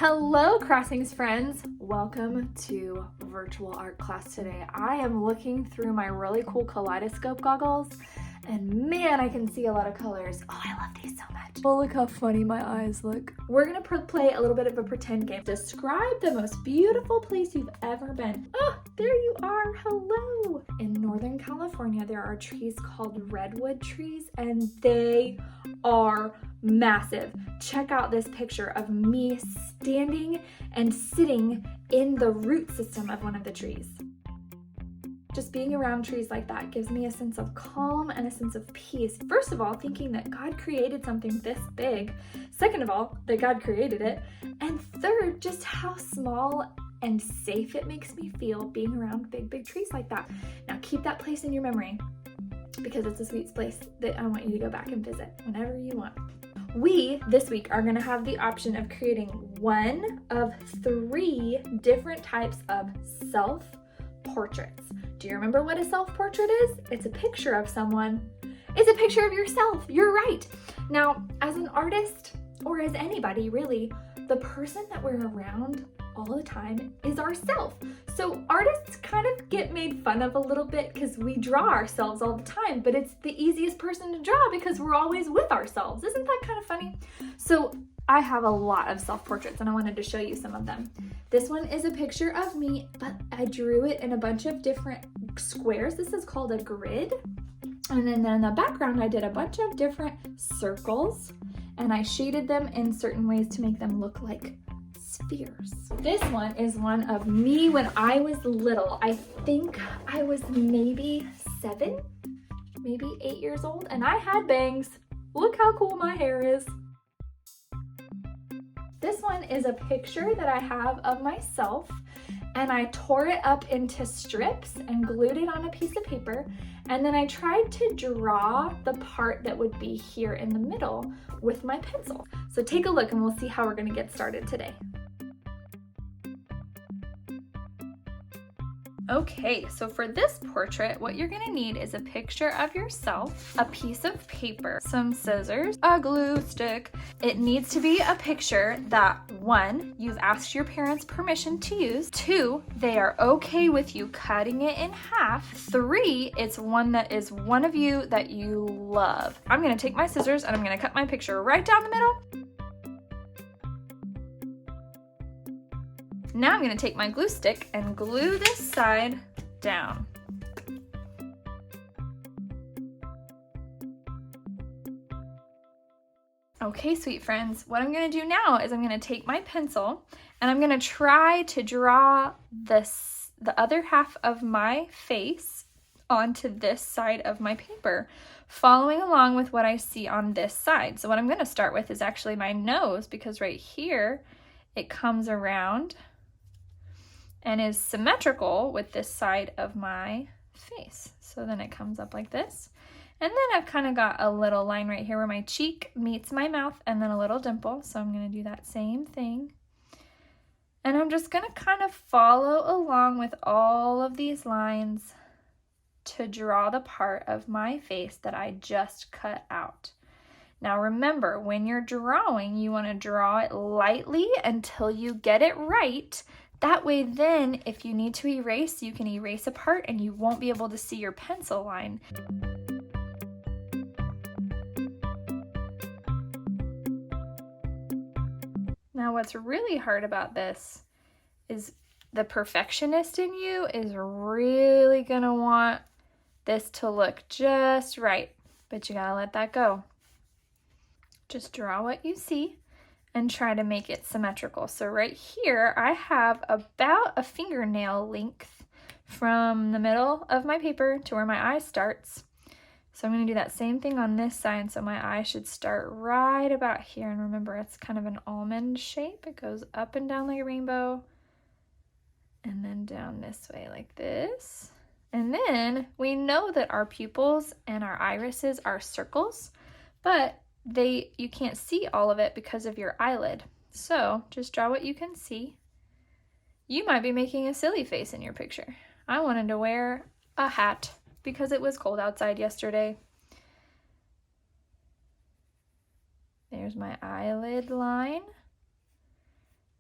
Hello, Crossings friends. Welcome to virtual art class today. I am looking through my really cool kaleidoscope goggles and man, I can see a lot of colors. Oh, I love these so much. Oh, look how funny my eyes look. We're gonna play a little bit of a pretend game. Describe the most beautiful place you've ever been. Oh, there you are, hello. In Northern California, there are trees called redwood trees and they are massive. Check out this picture of me standing and sitting in the root system of one of the trees. Just being around trees like that gives me a sense of calm and a sense of peace. First of all, thinking that God created something this big. Second of all, that God created it. And third, just how small and safe it makes me feel being around big trees like that. Now keep that place in your memory because it's a sweet place that I want you to go back and visit whenever you want. We, this week, are going to have the option of creating one of 3 different types of self-portraits. Do you remember what a self-portrait is? It's a picture of someone. It's a picture of yourself. You're right. Now, as an artist, or as anybody really, the person that we're around all the time is ourself. So artists kind of get made fun of a little bit because we draw ourselves all the time, but it's the easiest person to draw because we're always with ourselves. Isn't that kind of funny? So I have a lot of self-portraits and I wanted to show you some of them. This one is a picture of me, but I drew it in a bunch of different squares. This is called a grid. And then in the background, I did a bunch of different circles and I shaded them in certain ways to make them look like spheres. This one is one of me when I was little. I think I was maybe 7, maybe 8 years old, and I had bangs. Look how cool my hair is. This one is a picture that I have of myself, and I tore it up into strips and glued it on a piece of paper, and then I tried to draw the part that would be here in the middle with my pencil. So take a look and we'll see how we're gonna get started today. Okay, so for this portrait, what you're gonna need is a picture of yourself, a piece of paper, some scissors, a glue stick. It needs to be a picture that 1, you've asked your parents' permission to use, 2, they are okay with you cutting it in half, 3, it's one that is one of you that you love. I'm gonna take my scissors and I'm gonna cut my picture right down the middle. Now I'm gonna take my glue stick and glue this side down. Okay, sweet friends, what I'm gonna do now is I'm gonna take my pencil and I'm gonna try to draw the other half of my face onto this side of my paper, following along with what I see on this side. So what I'm gonna start with is actually my nose, because right here it comes around and is symmetrical with this side of my face. So then it comes up like this. And then I've kind of got a little line right here where my cheek meets my mouth and then a little dimple. So I'm gonna do that same thing. And I'm just gonna kind of follow along with all of these lines to draw the part of my face that I just cut out. Now remember, when you're drawing, you wanna draw it lightly until you get it right. That way then, if you need to erase, you can erase a part and you won't be able to see your pencil line. Now what's really hard about this is the perfectionist in you is really gonna want this to look just right, but you gotta let that go. Just draw what you see and try to make it symmetrical. So right here, I have about a fingernail length from the middle of my paper to where my eye starts. So I'm gonna do that same thing on this side. So my eye should start right about here. And remember, it's kind of an almond shape. It goes up and down like a rainbow and then down this way like this. And then we know that our pupils and our irises are circles, but you can't see all of it because of your eyelid. So just draw what you can see. You might be making a silly face in your picture. I wanted to wear a hat because it was cold outside yesterday. There's my eyelid line.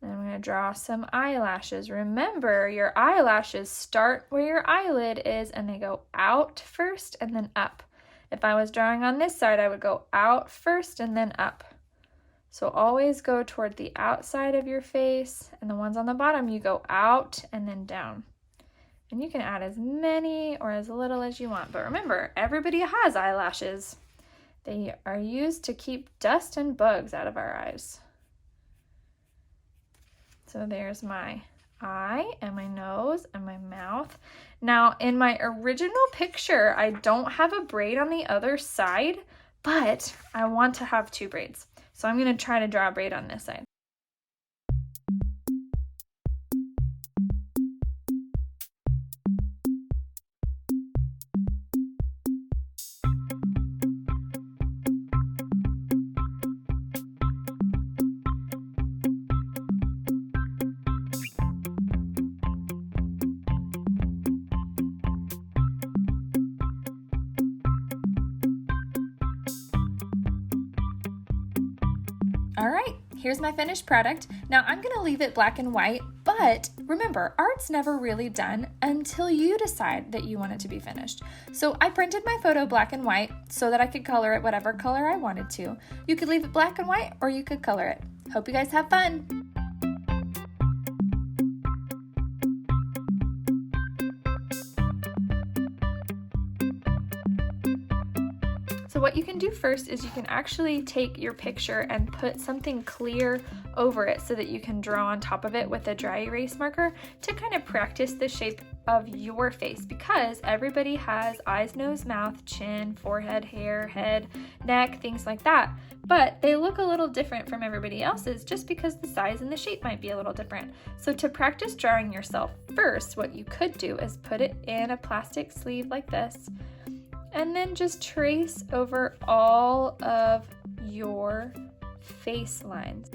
And I'm going to draw some eyelashes. Remember, your eyelashes start where your eyelid is and they go out first and then up. If I was drawing on this side, I would go out first and then up. So always go toward the outside of your face, and the ones on the bottom, you go out and then down. And you can add as many or as little as you want. But remember, everybody has eyelashes. They are used to keep dust and bugs out of our eyes. So there's my eye and my nose and my mouth. Now, in my original picture, I don't have a braid on the other side, but I want to have two braids. So I'm going to try to draw a braid on this side. All right, here's my finished product. Now I'm gonna leave it black and white, but remember, art's never really done until you decide that you want it to be finished. So I printed my photo black and white so that I could color it whatever color I wanted to. You could leave it black and white or you could color it. Hope you guys have fun. So what you can do first is you can actually take your picture and put something clear over it so that you can draw on top of it with a dry erase marker to kind of practice the shape of your face, because everybody has eyes, nose, mouth, chin, forehead, hair, head, neck, things like that. But they look a little different from everybody else's just because the size and the shape might be a little different. So to practice drawing yourself first, what you could do is put it in a plastic sleeve like this, and then just trace over all of your face lines.